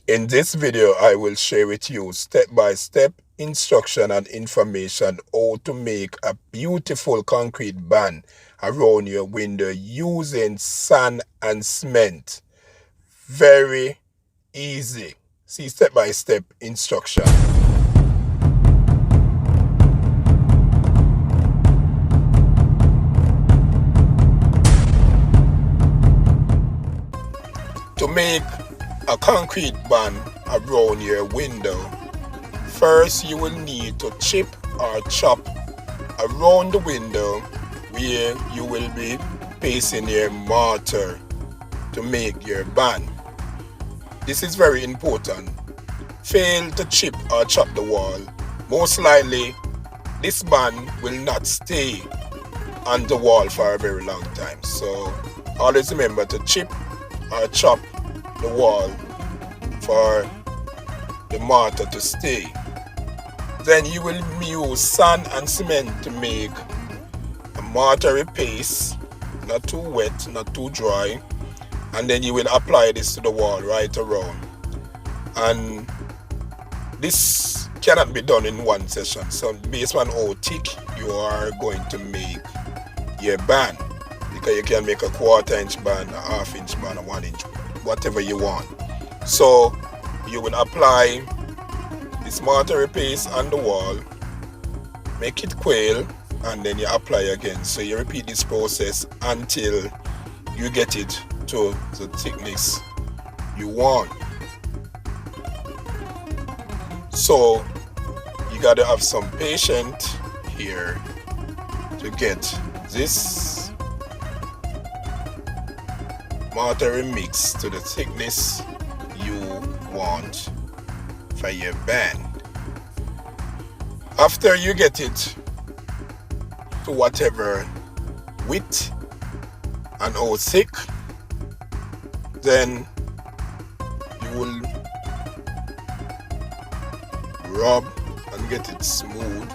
In this video, I will share with you step-by-step instruction and information how to make a beautiful concrete band around your window using sand and cement. Very easy. See step-by-step instruction. To make a concrete band around your window, first you will need to chip or chop around the window where you will be placing your mortar to make your band. This is very important. Fail to chip or chop the wall, most likely this band will not stay on the wall for a very long time. So always remember to chip or chop the wall for the mortar to stay. Then you will use sand and cement to make a mortar paste, not too wet, not too dry, and then you will apply this to the wall right around. And this cannot be done in one session, so based on how thick you are going to make your band, because you can make a 1/4 inch band, a 1/2 inch band, a 1 inch, whatever you want. So you will apply this mortar paste on the wall, make it quail, and then you apply again. So you repeat this process until you get it to the thickness you want. So you gotta have some patience here to get this mortar mix to the thickness you want for your band. After you get it to whatever width and how thick, then you will rub and get it smooth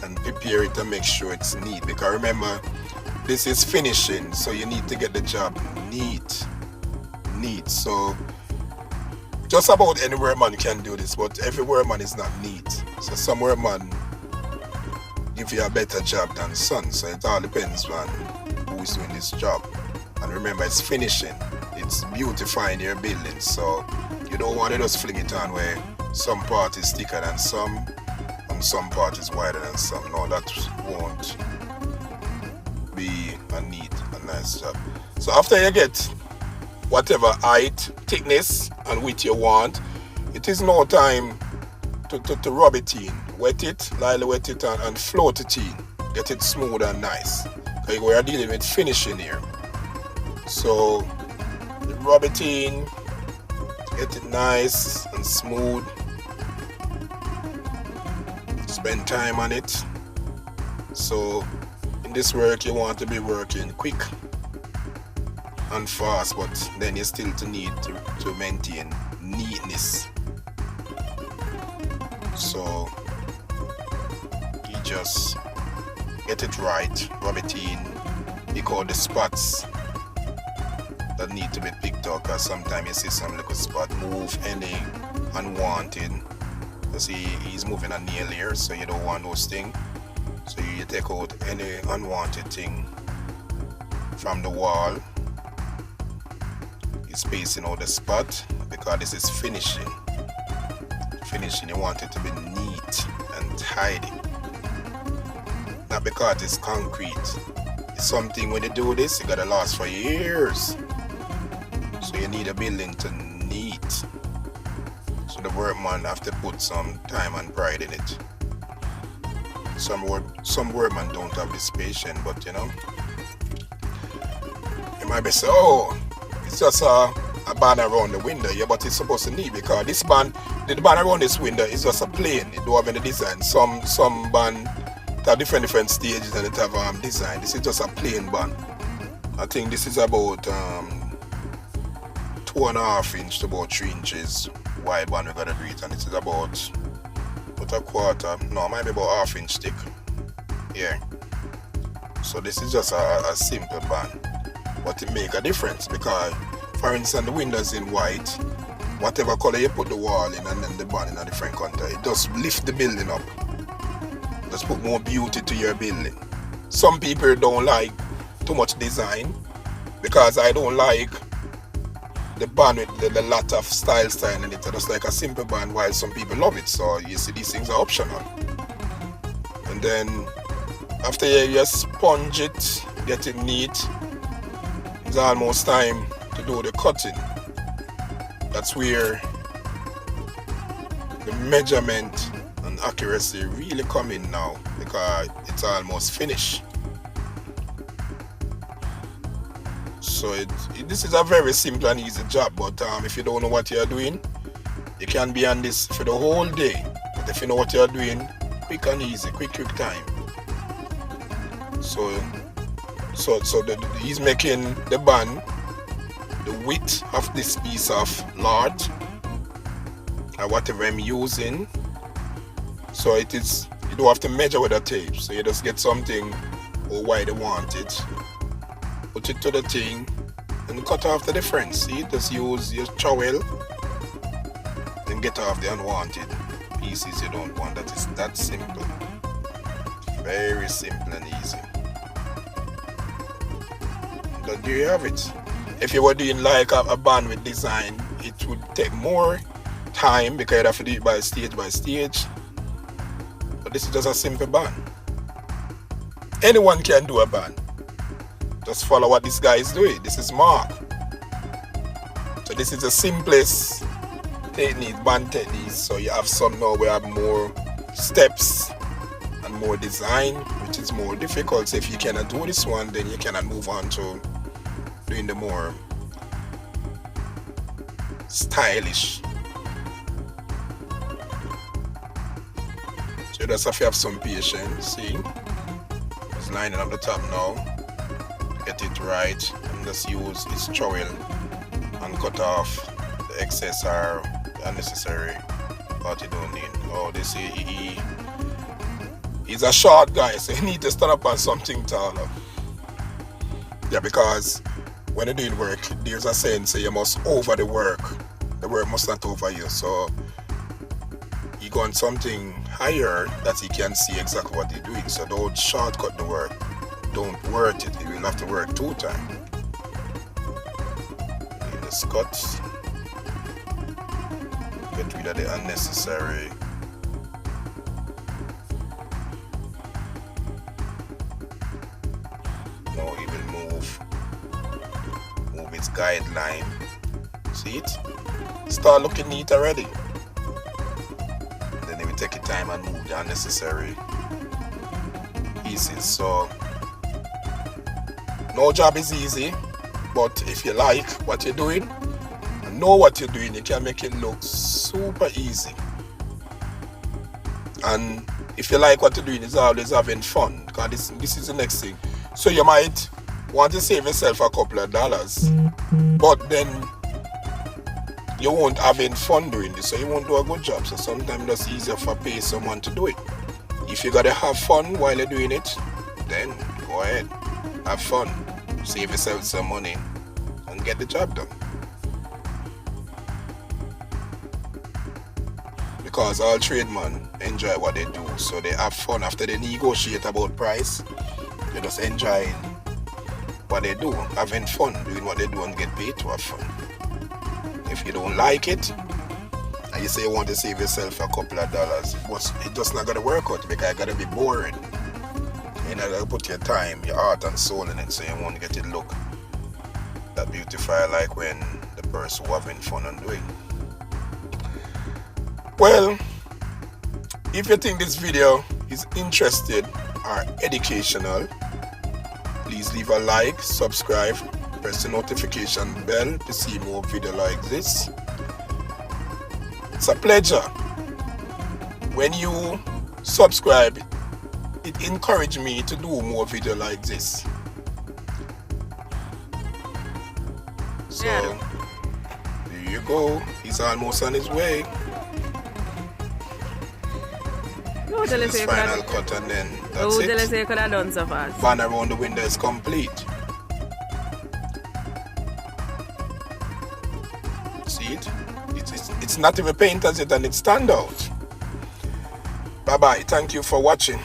and prepare it and make sure it's neat, because remember, this is finishing, so you need to get the job neat. So just about any workman can do this, but every workman is not neat. So some workman give you a better job than some. So it all depends on who is doing this job. And remember, it's finishing, it's beautifying your building. So you don't want to just fling it on where some part is thicker than some and some part is wider than some. No, that won't be a neat and nice job. So after you get whatever height, thickness and width you want, it is now time to rub it in. Wet it, lightly wet it and float it in. Get it smooth and nice, because we are dealing with finishing here. So you rub it in, get it nice and smooth. Spend time on it. So in this work you want to be working quick and fast, but then you still need to maintain neatness. So you just get it right, rub it in, pick out the spots that need to be picked out, because sometimes you see some little spot, move any unwanted. You see he's moving a nail here, so you don't want those things. So you take out any unwanted thing from the wall. You're spacing out the spot, because this is finishing. You want it to be neat and tidy, not because it's concrete. It's something, when you do this, you gotta last for years. So you need a building to neat. So the workman have to put some time and pride in it. Some workmen don't have this patience, but you know, you might be saying, oh, it's just a band around the window. Yeah, but it's supposed to need, because this band, the band around this window is just a plain. It don't have any design. Some band have different stages and it have design. This is just a plain band. I think this is about 2.5 inch to about 3 inches wide band we gotta do it, and it is about a quarter, no, maybe about 1/2 inch thick. Yeah. So this is just a simple band, but it make a difference, because for instance the windows in white, whatever color you put the wall in and then the band in a different color. It just lift the building up. Just put more beauty to your building. Some people don't like too much design because I don't like the band with the lot of style in it. Just like a simple band, while some people love it. So you see, these things are optional. And then after you sponge it, get it neat, it's almost time to do the cutting. That's where the measurement and accuracy really come in now, because it's almost finished. So this is a very simple and easy job, but if you don't know what you're doing, you can be on this for the whole day. But if you know what you're doing, quick and easy, quick time. So he's making the band, the width of this piece of lard, or whatever I'm using. So it is, you don't have to measure with a tape. So you just get something how wide you want it, put it to the thing, and cut off the difference. See, just use your trowel and get off the unwanted pieces you don't want. That is that simple. Very simple and easy. But there you have it. If you were doing like a band with design, it would take more time because you'd have to do it by stage. But this is just a simple band. Anyone can do a band. Just follow what this guy is doing. This is Mark. So this is the simplest technique, band technique. So you have some now where you have more steps and more design, which is more difficult. So if you cannot do this one, then you cannot move on to doing the more stylish. So you just have to have some patience. See, it's lining up the top now. Get it right, and just use his trowel and cut off the excess or unnecessary part you don't need. Oh, they say he's a short guy, so he need to stand up on something taller. Yeah, because when you're doing work, there's a saying, so you must over the work. The work must not over you. So you go on something higher that he can see exactly what you're doing. So don't shortcut the work. Don't word it. You will have to work 2 times. In the cuts. Get rid of the unnecessary. Now he will move its guideline. See it? Start looking neat already. Then he will take your time and move the unnecessary pieces. So no job is easy, but if you like what you're doing and know what you're doing, you can make it look super easy. And if you like what you're doing, it's always having fun, because this is the next thing. So you might want to save yourself a couple of dollars, but then you won't having fun doing this, so you won't do a good job. So sometimes it's easier for pay someone to do it. If you gotta have fun while you're doing it, then go ahead, have fun, save yourself some money, and get the job done. Because all tradesmen enjoy what they do, so they have fun after they negotiate about price. They just enjoying what they do, having fun doing what they do, and get paid to have fun. If you don't like it and you say you want to save yourself a couple of dollars, it's just not gonna work out, because it's gonna be boring. You know, you gotta put your time, your heart and soul in it, so you won't get it look that beautiful like when the person who having fun and doing. Well, if you think this video is interested or educational, please leave a like, subscribe, press the notification bell to see more videos like this. It's a pleasure. When you subscribe, it encourages me to do more videos like this. So, there you go. He's almost on his way. His final cut, and then that's it. Band around the window is complete. See it? It's not even paint as it, and it stand out. Bye bye. Thank you for watching.